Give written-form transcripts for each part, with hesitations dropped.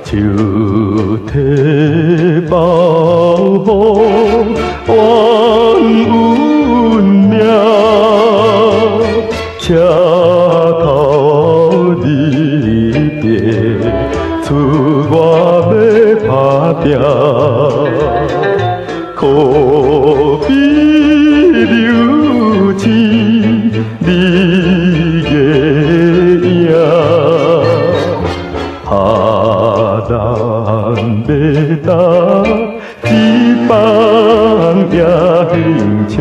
秋体保护愿运命，车头离别，出外要打拼，可比流星你的影。人要搭一帮也行车。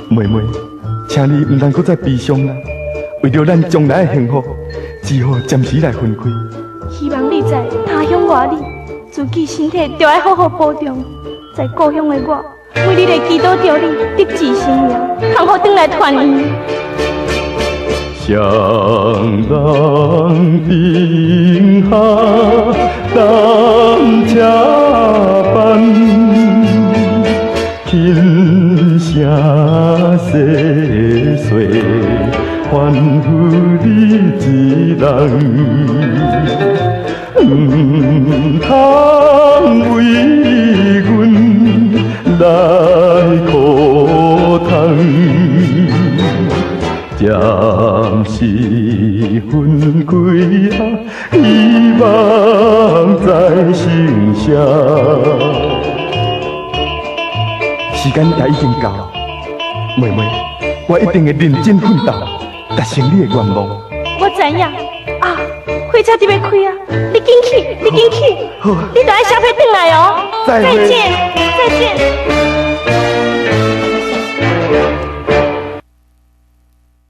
妹妹，请你唔通搁再悲伤啦，为着咱将来的幸福，只好暂时来分开。希望你在他乡外里，自己身体就要好好保重。在故乡的我，每日会祈祷着你得志成名，幸福转来团圆。双人并下单车班，轻声细碎，欢呼你一人，唔通为阮来苦痛。暂时分开啊，希望再成声。时间也已经到，妹妹，我一定会认真奋斗，达成你的愿望。我知影啊，火车就要开啊，你紧去，你紧去，好，你就要小飞转来哦。再会再见，再见。